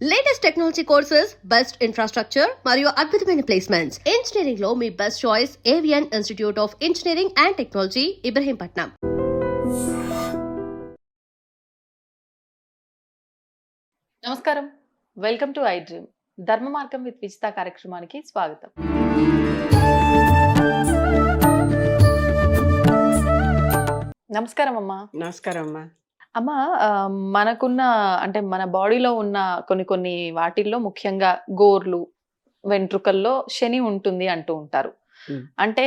Latest technology courses, best infrastructure మరియు అద్భుతమైన placements. Engineering లో మీ best choice Avian institute of engineering and technology, Ibrahimpatnam. నమస్కారం, వెల్కమ్ టు ఐ డ్రీమ్. ధర్మ మార్గం విత్ విజిత కార్యక్రమానికి స్వాగతం. నమస్కారం అమ్మా. నమస్కారం అమ్మా. అమ్మ, మనకున్న అంటే మన బాడీలో ఉన్న కొన్ని వాటిల్లో ముఖ్యంగా గోర్లు, వెంట్రుకల్లో శని ఉంటుంది అంటూ ఉంటారు. అంటే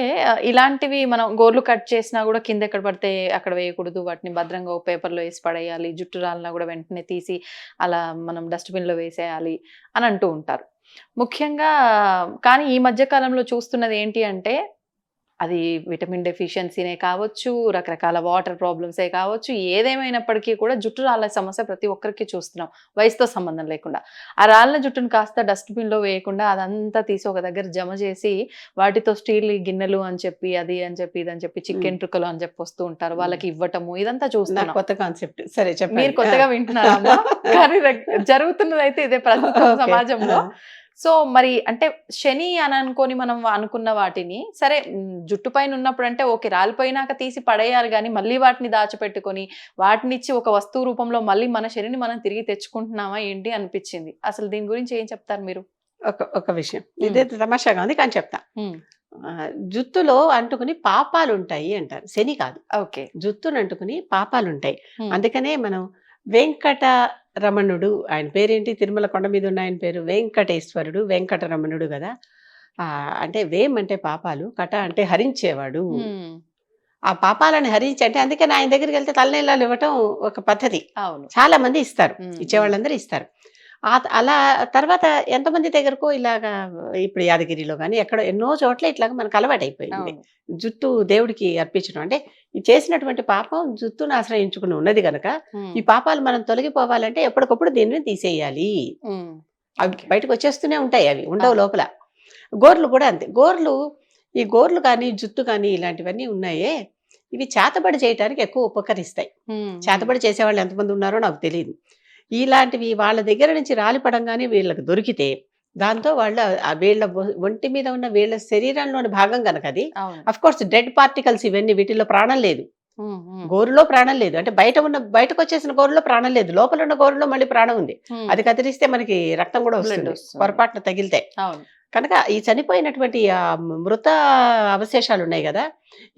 ఇలాంటివి మనం గోర్లు కట్ చేసినా కూడా కింద ఎక్కడ పడితే అక్కడ వేయకూడదు, వాటిని భద్రంగా ఒక పేపర్లో వేసి పడేయాలి, జుట్టు రాలినా కూడా వెంటనే తీసి అలా మనం డస్ట్బిన్లో వేసేయాలి అని అంటూ ఉంటారు ముఖ్యంగా. కానీ ఈ మధ్య కాలంలో చూస్తున్నది ఏంటి అంటే, అది విటమిన్ డెఫిషియన్సీనే కావచ్చు, రకరకాల వాటర్ ప్రాబ్లమ్సే కావచ్చు, ఏదేమైనప్పటికీ కూడా జుట్టు రాళ్ళ సమస్య ప్రతి ఒక్కరికి చూస్తున్నాం, వయసుతో సంబంధం లేకుండా. ఆ రాళ్ళ జుట్టును కాస్త డస్ట్బిన్లో వేయకుండా అదంతా తీసి ఒక దగ్గర జమ చేసి వాటితో స్టీల్ గిన్నెలు అని చెప్పి, అది అని చెప్పి, ఇదని చెప్పి, చికెన్ ట్రుకలు అని చెప్పి వస్తూ ఉంటారు, వాళ్ళకి ఇవ్వటము, ఇదంతా చూస్తున్నాం. కొత్త కాన్సెప్ట్. సరే చెప్పండి. మీరు కొత్తగా వింటున్నారా? కానీ జరుగుతున్నది అయితే ఇదే ప్రస్తుతం సమాజంలో. సో మరి అంటే శని అని అనుకొని మనం అనుకున్న వాటిని సరే జుట్టు పైన ఉన్నప్పుడు అంటే ఓకే, రాలిపోయినాక తీసి పడేయాలి, కానీ మళ్ళీ వాటిని దాచిపెట్టుకొని వాటినిచ్చి ఒక వస్తువు రూపంలో మళ్ళీ మన శనిని మనం తిరిగి తెచ్చుకుంటున్నామా ఏంటి అనిపించింది. అసలు దీని గురించి ఏం చెప్తారు మీరు? ఒక విషయం, ఇదే తమాషాగా ఉంది కానీ చెప్తా. జుత్తులో అంటుకుని పాపాలు ఉంటాయి అంటారు, శని కాదు. ఓకే, జుత్తును అంటుకుని పాపాలు ఉంటాయి. అందుకనే మనం వెంకట రమణుడు, ఆయన పేరేంటి, తిరుమల కొండ మీద ఉన్న ఆయన పేరు వెంకటేశ్వరుడు, వెంకటరమణుడు కదా. అంటే వేం అంటే పాపాలు, కట అంటే హరించేవాడు. ఆ పాపాలను హరించి అంటే అందుకని ఆయన దగ్గరికి వెళ్తే తలనీలాలు ఇవ్వటం ఒక పద్ధతి. చాలా మంది ఇస్తారు, ఇచ్చేవాళ్ళందరూ ఇస్తారు. అలా తర్వాత ఎంతమంది దగ్గరకో ఇలాగా ఇప్పుడు యాదగిరిలో కానీ ఎక్కడో ఎన్నో చోట్ల ఇట్లాగా మనకు అలవాటు అయిపోయింది జుట్టు దేవుడికి అర్పించడం. అంటే చేసినటువంటి పాపం జుట్టును ఆశ్రయించుకుని ఉన్నది కనుక ఈ పాపాలు మనం తొలగిపోవాలంటే ఎప్పటికప్పుడు దీన్ని తీసేయాలి. అవి బయటకు వచ్చేస్తూనే ఉంటాయి, అవి ఉండవు లోపల. గోర్లు కూడా అంతే. ఈ గోర్లు కానీ జుట్టు కానీ ఇలాంటివన్నీ ఉన్నాయే, ఇవి చేతబడి చేయడానికి ఎక్కువ ఉపకరిస్తాయి. చేతబడి చేసేవాళ్ళు ఎంతమంది ఉన్నారో నాకు తెలియదు. ఇలాంటివి వాళ్ళ దగ్గర నుంచి రాలిపడంగానే వీళ్ళకి దొరికితే దాంతో వీళ్ళ ఒంటి మీద ఉన్న వీళ్ళ శరీరంలోని భాగం కనుక అది, అఫ్ కోర్స్ డెడ్ పార్టికల్స్ ఇవన్నీ, వీటిల్లో ప్రాణం లేదు. గోరులో ప్రాణం లేదు అంటే బయటకు వచ్చేసిన గోరులో ప్రాణం లేదు, లోపల ఉన్న గోరులో మళ్ళీ ప్రాణం ఉంది. అది కదిలిస్తే మనకి రక్తం కూడా వస్తుంది పొరపాటున తగిలితే. కనుక ఈ చనిపోయినటువంటి ఆ మృత అవశేషాలు ఉన్నాయి కదా,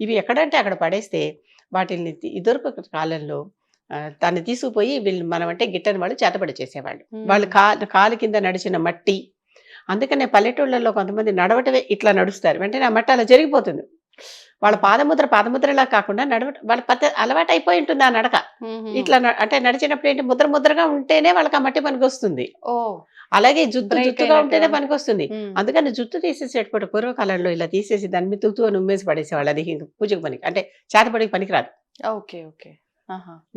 ఇవి ఎక్కడంటే అక్కడ పడేస్తే వాటిని ఇదివరకు కాలంలో దాన్ని తీసుకుపోయి వీళ్ళు మనం అంటే గిట్టని వాళ్ళు చేతబడి చేసేవాళ్ళు. వాళ్ళు కాలు కింద నడిచిన మట్టి, అందుకనే పల్లెటూళ్ళలో కొంతమంది నడవటమే ఇట్లా నడుస్తారు, వెంటనే ఆ మట్టి అలా జరిగిపోతుంది. వాళ్ళ పాదముద్రలా కాకుండా వాళ్ళ అలవాటు అయిపోయి ఉంటుంది ఆ నడక. ఇట్లా అంటే నడిచినప్పుడు ఏంటి, ముద్రగా ఉంటేనే వాళ్ళకి ఆ మట్టి పనికి వస్తుంది. అలాగే జుట్టుగా ఉంటేనే పనికి వస్తుంది. అందుకని జుట్టు తీసేసేటప్పుడు పూర్వకాలంలో ఇలా తీసేసి దాని మీద తుత్తు అని ఉమ్మేసి పడేసేవాళ్ళు. అది పూజకు పనికి అంటే చేతబడికి పనికిరాదు. Okay okay.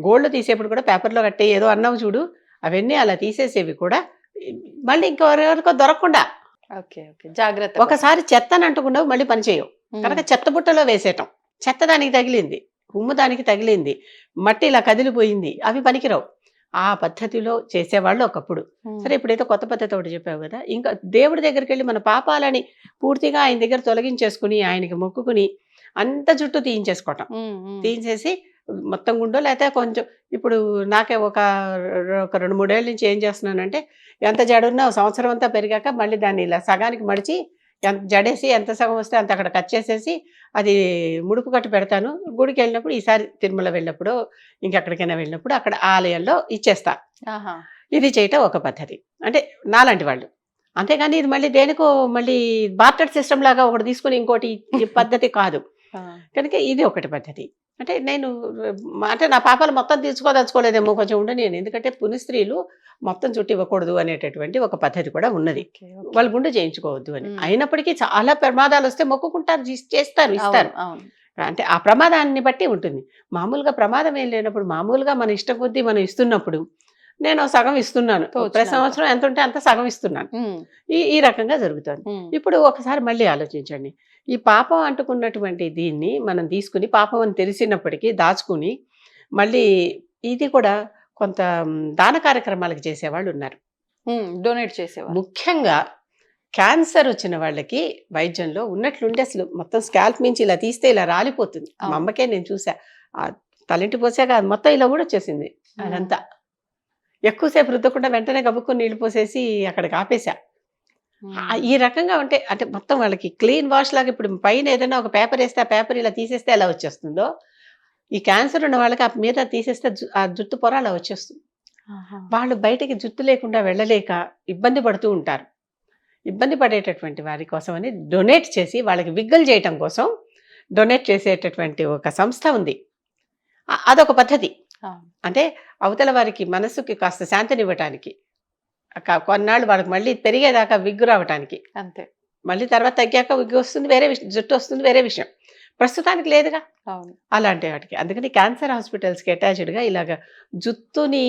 గోల్డ్ తీసేప్పుడు కూడా పేపర్లో కట్టే ఏదో అన్నావు చూడు, అవన్నీ అలా తీసేసేవి కూడా మళ్ళీ ఇంకెవరెవరికో దొరకకుండా జాగ్రత్త. ఒకసారి చెత్తని అంటుకున్నావు మళ్ళీ పనిచేయవు కనుక చెత్త బుట్టలో వేసేయటం. చెత్త దానికి తగిలింది, ఉమ్ము దానికి తగిలింది, మట్టి ఇలా కదిలిపోయింది, అవి పనికిరావు. ఆ పద్ధతిలో చేసేవాళ్ళు ఒకప్పుడు. సరే, ఇప్పుడైతే కొత్త పద్ధతి ఒకటి చెప్పావు కదా, ఇంకా దేవుడి దగ్గరికి వెళ్ళి మన పాపాలని పూర్తిగా ఆయన దగ్గర తొలగించేసుకుని ఆయనకి మొక్కుకుని అంత జుట్టు తీయించేసుకోవటం. తీయించేసి మొత్తం గుండో లేకపోతే కొంచెం, ఇప్పుడు నాకే ఒక 2-3 ఏళ్ళ నుంచి ఏం చేస్తున్నానంటే, ఎంత జడున్నా సంవత్సరం అంతా పెరిగాక మళ్ళీ దాన్ని ఇలా సగానికి మడిచి జడేసి ఎంత సగం వస్తే అంత అక్కడ కట్ చేసేసి అది ముడుపు కట్టు పెడతాను. గుడికి వెళ్ళినప్పుడు, ఈసారి తిరుమల వెళ్ళినప్పుడు ఇంకెక్కడికైనా వెళ్ళినప్పుడు అక్కడ ఆలయంలో ఇచ్చేస్తా. ఇది చేయటం ఒక పద్ధతి, అంటే నాలాంటి వాళ్ళు. అంతేగాని ఇది మళ్ళీ దేనికో మళ్ళీ బార్టర్ సిస్టమ్ లాగా ఒకటి తీసుకుని ఇంకోటి పద్ధతి కాదు. కనుక ఇది ఒకటి పద్ధతి. అంటే నేను అంటే నా పాపాలు మొత్తం తీర్చుకోదలుచుకోలేదేమో, కొంచెం ఉండని, ఎందుకంటే పునిస్త్రీలు మొత్తం చుట్టి ఇవ్వకూడదు అనేటటువంటి ఒక పద్ధతి కూడా ఉన్నది. వాళ్ళు గుండె చేయించుకోవద్దు అని. అయినప్పటికీ చాలా ప్రమాదాలు వస్తే మొక్కుకుంటారు, చేస్తారు, ఇస్తారు. అంటే ఆ ప్రమాదాన్ని బట్టి ఉంటుంది. మామూలుగా ప్రమాదం ఏం లేనప్పుడు, మామూలుగా మన ఇష్టం కొద్దీ మనం ఇస్తున్నప్పుడు నేను సగం ఇస్తున్నాను, ప్రతి సంవత్సరం ఎంత ఉంటే అంత సగం ఇస్తున్నాను. ఈ రకంగా జరుగుతుంది. ఇప్పుడు ఒకసారి మళ్ళీ ఆలోచించండి, ఈ పాపం అంటుకున్నటువంటి దీన్ని మనం తీసుకుని పాపం అని తెలిసినప్పటికీ దాచుకుని మళ్ళీ ఇది కూడా కొంత దాన కార్యక్రమాలకు చేసేవాళ్ళు ఉన్నారు. డొనేట్ చేసేవారు. ముఖ్యంగా క్యాన్సర్ వచ్చిన వాళ్ళకి వైద్యంలో ఉన్నట్లుండి అసలు మొత్తం స్కాల్ప్ మించి ఇలా తీస్తే ఇలా రాలిపోతుంది. మా అవును. అమ్మకే నేను చూసా. ఆ తలింటి పోసాక అది మొత్తం ఇలా కూడా వచ్చేసింది అదంతా. ఎక్కువసేపు రుద్దకుండా వెంటనే గబుక్కుని నీళ్లు పోసేసి అక్కడికి ఆపేశా. ఈ రకంగా ఉంటే అంటే మొత్తం వాళ్ళకి క్లీన్ వాష్ లాగా ఇప్పుడు పైన ఏదైనా ఒక పేపర్ వేస్తే ఆ పేపర్ ఇలా తీసేస్తే ఎలా వచ్చేస్తుందో, ఈ క్యాన్సర్ ఉన్న వాళ్ళకి ఆ మీద తీసేస్తే ఆ జుట్టు పొర అలా వచ్చేస్తుంది. వాళ్ళు బయటికి జుట్టు లేకుండా వెళ్ళలేక ఇబ్బంది పడుతూ ఉంటారు. ఇబ్బంది పడేటటువంటి వారి కోసం అని డొనేట్ చేసి వాళ్ళకి విగ్గలు చేయటం కోసం డొనేట్ చేసేటటువంటి ఒక సంస్థ ఉంది. అదొక పద్ధతి. అంటే అవతల వారికి మనసుకి కాస్త శాంతినివ్వటానికి, కొన్నాళ్ళు వాళ్ళకి మళ్ళీ పెరిగేదాకా విగ్గు రావటానికి, అంతే. మళ్ళీ తర్వాత తగ్గాక విగ్గు వస్తుంది, వేరే జుట్టు వస్తుంది, వేరే విషయం. ప్రస్తుతానికి లేదుగా అలాంటి వాటికి. అందుకని క్యాన్సర్ హాస్పిటల్స్కి అటాచ్డ్గా ఇలాగ జుత్తుని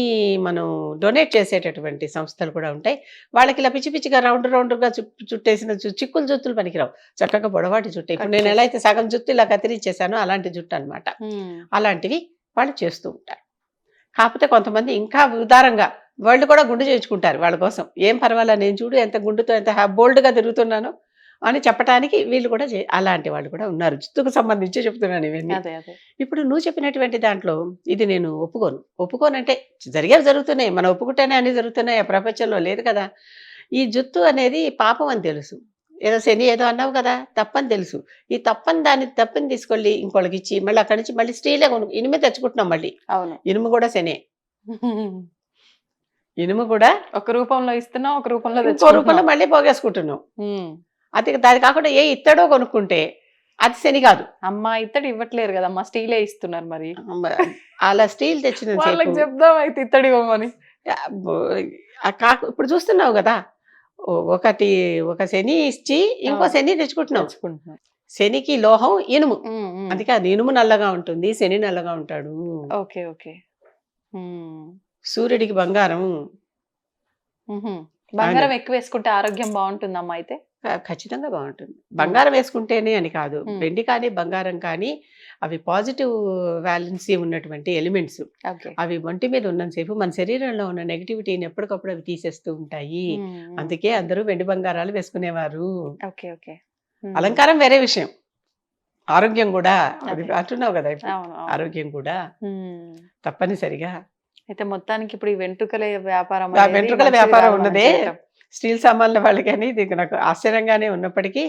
మనం డొనేట్ చేసేటటువంటి సంస్థలు కూడా ఉంటాయి. వాళ్ళకి ఇలా పిచ్చి పిచ్చిగా రౌండ్గా చుట్టేసిన చిక్కుల జుత్తులు పనికిరావు, చక్కగా పొడవాటి జుట్టు. ఇప్పుడు నేను ఎలా అయితే సగం జుట్టు ఇలా కత్తిరించేసానో అలాంటి జుట్టు అనమాట. అలాంటివి వాళ్ళు చేస్తూ ఉంటారు. కాకపోతే కొంతమంది ఇంకా ఉదారంగా వాళ్ళు కూడా గుండు చేయించుకుంటారు వాళ్ళ కోసం. ఏం పర్వాలేదు, నేను చూడు ఎంత గుండుతో ఎంత బోల్డ్గా తిరుగుతున్నానో అని చెప్పడానికి వీళ్ళు కూడా అలాంటి వాళ్ళు కూడా ఉన్నారు. జుట్టుకు సంబంధించి చెప్తున్నాను ఇవన్నీ. ఇప్పుడు నువ్వు చెప్పినటువంటి దాంట్లో ఇది నేను ఒప్పుకోనంటే జరిగేవి జరుగుతున్నాయి, మనం ఒప్పుకుంటేనే అన్ని జరుగుతున్నాయి, ఆ ప్రపంచంలో లేదు కదా. ఈ జుట్టు అనేది పాపం అని తెలుసు, ఏదో శని ఏదో అన్నావు కదా, తప్పని తెలుసు. ఈ తప్పని తీసుకెళ్ళి ఇంకోళ్ళకి ఇచ్చి మళ్ళీ అక్కడి నుంచి మళ్ళీ స్టీలే ఇనుమే తెచ్చుకుంటున్నాం మళ్ళీ. అవును, ఇనుము కూడా శనే. ఇనుము కూడా ఒక రూపంలో ఇస్తున్నాం, ఒక రూపంలో ఇంకో రూపంలో మళ్ళీ పోగేసుకుంటున్నాం. అది దాని కాకుండా ఏ ఇత్తడో కొనుక్కుంటే అది శని కాదు. అమ్మా ఇత్తడి ఇవ్వట్లేరు కదమ్మా, స్టీలే ఇస్తున్నారు. మరి అలా స్టీల్ తెచ్చిన చెప్దాం అయితే ఇత్తడి ఇవ్వమని. ఇప్పుడు చూస్తున్నావు కదా, ఒక శని ఇచ్చి ఇంకో శని తెచ్చుకుంటున్నాం. శనికి లోహం ఇనుము, అందుకే అది ఇనుము నల్లగా ఉంటుంది, శని నల్లగా ఉంటాడు. Okay okay. సూర్యుడికి బంగారం. బంగారం ఎక్కువ వేసుకుంటే ఆరోగ్యం బాగుంటుందమ్మా అయితే? ఖచ్చితంగా బాగుంటుంది. బంగారం వేసుకుంటేనే అని కాదు, వెండి కానీ బంగారం కానీ అవి పాజిటివ్ వాలెన్సీ ఉన్నటువంటి ఎలిమెంట్స్. అవి ఒంటి మీద ఉన్నంతసేపు మన శరీరంలో ఉన్న నెగిటివిటీని ఎప్పటికప్పుడు అవి తీసేస్తూ ఉంటాయి. అందుకే అందరూ వెండి బంగారాలు వేసుకునేవారు. అలంకారం వేరే విషయం, ఆరోగ్యం కూడా అది అంటున్నావు కదా, ఆరోగ్యం కూడా తప్పనిసరిగా. అయితే మొత్తానికి ఇప్పుడు ఈ వెంట్రుకల వ్యాపారం ఉన్నదే స్టీల్ సామాన్ల వాళ్ళకని ఇది నాకు ఆశ్చర్యంగానే ఉన్నప్పటికీ.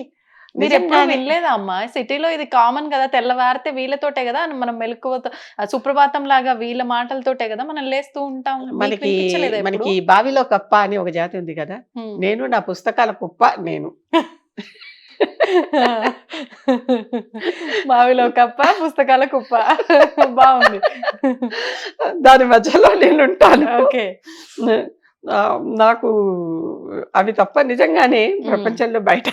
మీరు ఎప్పుడు వినలేదా అమ్మా? సిటీలో ఇది కామన్ కదా, తెల్లవారితే వీళ్ళతోటే కదా మనం మెలకువతో, సుప్రభాతం లాగా వీళ్ళ మాటలతోటే కదా మనం లేస్తూ ఉంటాం. మనకి బావిలో కప్ప అని ఒక జాతి ఉంది కదా, నేను నా పుస్తకాల కుప్ప నేను. బావిలో కప్ప పుస్తకాల కుప్ప, బాగుంది. దాని మధ్యలో నేను ఉంటాను. ఓకే, నాకు అవి తప్ప నిజంగానే ప్రపంచంలో బయట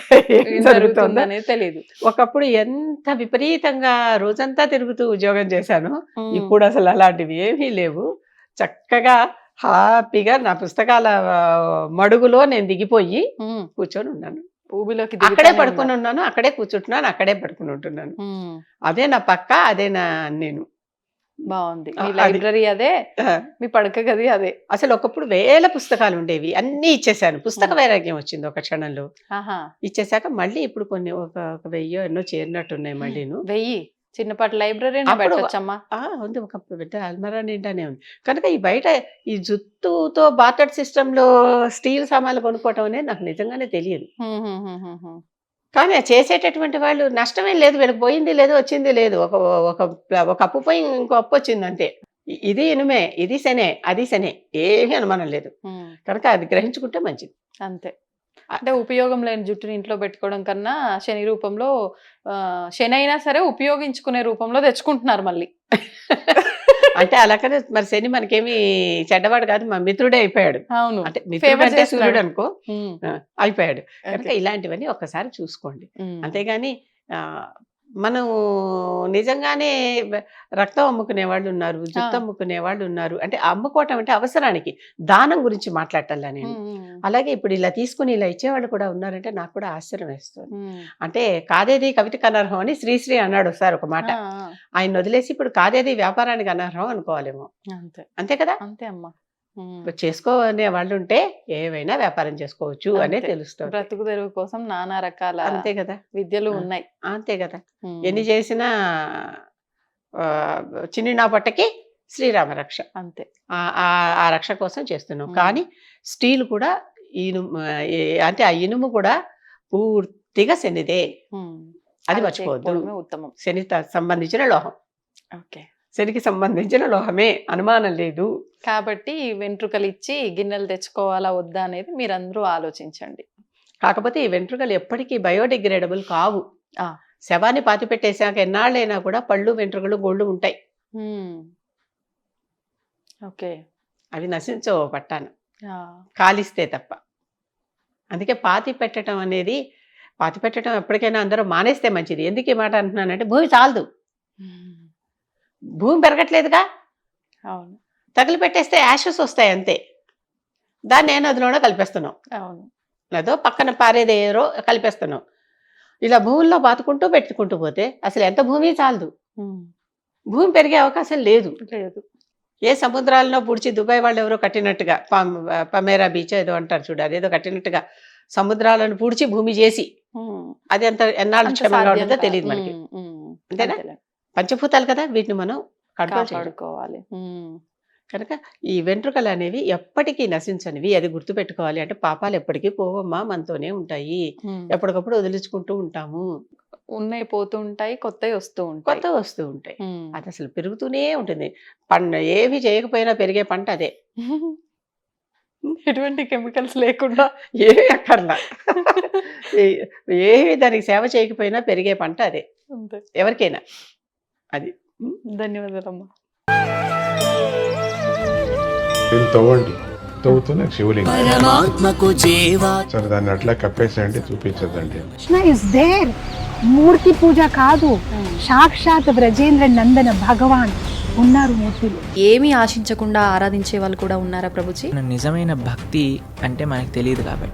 జరుగుతుందనే తెలియదు. ఒకప్పుడు ఎంత విపరీతంగా రోజంతా తిరుగుతూ ఉద్యోగం చేశాను, ఇప్పుడు అసలు అలాంటివి ఏమీ లేవు. చక్కగా హ్యాపీగా నా పుస్తకాల మడుగులో నేను దిగిపోయి కూర్చొని ఉన్నాను. అక్కడే పడుకుని ఉన్నాను, అక్కడే కూర్చుంటున్నాను, అక్కడే పడుకుని ఉంటున్నాను. అదే నా పక్క, అదే నా నేను. బాగుంది. మీ లైబ్రరీ అదే, మీ పడక గది అదే. అసలు ఒకప్పుడు వేల పుస్తకాలు ఉండేవి, అన్ని ఇచ్చేసాను. పుస్తక వైరాగ్యం వచ్చింది ఒక క్షణంలో. ఇచ్చేసాక మళ్ళీ ఇప్పుడు కొన్ని ఒక 1000 ఎన్నో చేరినట్టున్నాయి. మళ్ళీ 1000 చిన్నపాటి లైబ్రరీ పెట్టొచ్చమ్మా. ఉంది, ఒక పెద్ద అల్మరా నిండానే ఉంది. కనుక ఈ బయట ఈ జుట్టుతో బార్టర్ సిస్టమ్ లో స్టీల్ సామాన్లు కొనుక్కోవటం అనేది నాకు నిజంగానే తెలియదు. కానీ చేసేటటువంటి వాళ్ళు నష్టమేం లేదు, వీళ్ళకి పోయింది లేదు, వచ్చింది లేదు. ఒక అప్పు పోయి ఇంకో అప్పు వచ్చింది అంతే. ఇది ఇనుమే, ఇది శనే, అది శనే, ఏమీ అనుమానం లేదు. కనుక అది గ్రహించుకుంటే మంచిది అంతే. అంటే ఉపయోగం లేని జుట్టుని ఇంట్లో పెట్టుకోవడం కన్నా శని రూపంలో, శని అయినా సరే ఉపయోగించుకునే రూపంలో తెచ్చుకుంటున్నారు మళ్ళీ. అంటే అలాగనే మరి శని మనకేమి చెడ్డవాడు కాదు, మా మిత్రుడే అయిపోయాడు. అవును, అంటే మిత్రుడు అంటే సూర్యుడు అనుకో, అయిపోయాడు. కనుక ఇలాంటివన్నీ ఒక్కసారి చూసుకోండి. అంతేగాని మనం నిజంగానే రక్తం అమ్ముకునే వాళ్ళు ఉన్నారు, జుట్టు అమ్ముకునే వాళ్ళు ఉన్నారు. అంటే అమ్ముకోవటం అంటే అవసరానికి, దానం గురించి మాట్లాడటంలా నేను. అలాగే ఇప్పుడు ఇలా తీసుకుని ఇలా ఇచ్చేవాళ్ళు కూడా ఉన్నారంటే నాకు కూడా ఆశ్చర్యం వేస్తుంది. అంటే కాదేది కవితకు అనర్హం అని శ్రీశ్రీ అన్నాడు ఒకసారి ఒక మాట. ఆయన వదిలేసి ఇప్పుడు కాదేది వ్యాపారానికి అనర్హం అనుకోవాలేమో. అంతే కదా. అంతే అమ్మా. చేసుకోనే వాళ్ళు ఉంటే ఏవైనా వ్యాపారం చేసుకోవచ్చు అనే అంతే. తెలుస్తుంది. బ్రతుకు తెరువు కోసం నానా రకాల అంతే కదా, విద్యలు ఆ. ఉన్నాయి. అంతే కదా. ఉమ్. ఎన్ని చేసినా చిన్ని నా పట్టకి శ్రీరామ రక్ష. అంతే. ఆ రక్ష కోసం చేస్తున్నాం. ఉమ్. కానీ స్టీల్ కూడా ఇనుము, అంటే ఆ ఇనుము కూడా పూర్తిగా శనిదే, ఉమ్. అది అలా మర్చిపోవద్దు. చేయకపోవడమే ఉత్తమం. శని సంబంధించిన లోహం, ఓకే. శనికి సంబంధించిన లోహమే, అనుమానం లేదు. కాబట్టి వెంట్రుకలు ఇచ్చి గిన్నెలు తెచ్చుకోవాలా వద్దా అనేది మీరందరూ ఆలోచించండి. కాకపోతే ఈ వెంట్రుకలు ఎప్పటికీ బయోడిగ్రేడబుల్ కావు. ఆ. శవాన్ని పాతి పెట్టేశాక ఎన్నాళ్ళైనా కూడా పళ్ళు, వెంట్రుకలు, గోళ్ళు ఉంటాయి. ఉమ్. ఓకే. అవి నశించవు పట్టాను, ఆ. కాలిస్తే తప్ప. అందుకే పాతి పెట్టడం అనేది, పాతి పెట్టడం ఎప్పటికైనా అందరూ మానేస్తే మంచిది. ఎందుకు ఈ మాట అంటున్నానంటే భూమి చాలదు, ఉమ్. భూమి పెరగట్లేదుగా, అవును. తగిలి పెట్టేస్తే యాషెస్ వస్తాయి అంతే. దాన్ని ఏ నదిలోనో కలిపేస్తున్నాం, అవును. లేదో పక్కన పారేదేరో కలిపేస్తున్నాం. ఇలా భూముల్లో బాతుకుంటూ పెట్టుకుంటూ పోతే అసలు ఎంత భూమి చాలదు, ఉమ్. భూమి పెరిగే అవకాశం లేదు. లేదు. ఏ సముద్రాలలో పూడ్చి దుబాయ్ వాళ్ళు ఎవరో కట్టినట్టుగా, పమేరా బీచ్ ఏదో అంటారు చూడు, అదేదో కట్టినట్టుగా సముద్రాలను పూడ్చి భూమి చేసి, ఉమ్. అది ఎంత ఎన్నాళ్ళు అంత క్షేమంగా సాధ్యం ఉంటుందో కాదు. తెలియదు మనకి. ఉమ్. ఉమ్. అంతేనా? అంతేలే. పంచభూతాలు కదా, వీటిని మనం కంట్రోల్ చేయాలి. కాపాడుకోవాలి. ఉమ్. కనుక ఈ వెంట్రుకలు అనేవి ఎప్పటికీ నశించనివి, అది గుర్తుపెట్టుకోవాలి. అంటే పాపాలు ఎప్పటికీ పోవమ్మా, మనతోనే ఉంటాయి, ఉమ్. ఎప్పటికప్పుడు వదిలించుకుంటూ ఉంటాము, ఉన్నాయి పోతూ ఉంటాయి, కొత్తవి వస్తూ ఉంటాయి. కొత్త వస్తూ ఉంటాయి. ఉమ్. అది అసలు పెరుగుతూనే ఉంటుంది. ఏవి చేయకపోయినా పెరిగే పంట అదే, ఎటువంటి కెమికల్స్ లేకుండా. ఏవి అక్కర్లా, ఏవి దానికి సేవ చేయకపోయినా పెరిగే పంట అదే, అంతే. ఎవరికైనా అది. ధన్యవాదాలమ్మా. దీన్ని తవ్వండి, తవ్వుతూనే శివలింగం. పరమాత్మకు జీవా సరే దాన్ని అట్లా కప్పేసేయండి, చూపించదండి. Krishna is there. మూర్తి పూజ కాదు, సాక్షాత్ బ్రజేంద్ర నందన భగవాన్ ఉన్నారు మూర్తిలో. ఏమీ ఆశించకుండా ఆరాధించే వాళ్ళు కూడా ఉన్నారా ప్రభుజీ? నిజమైన భక్తి అంటే మనకు తెలియదు కాబట్టి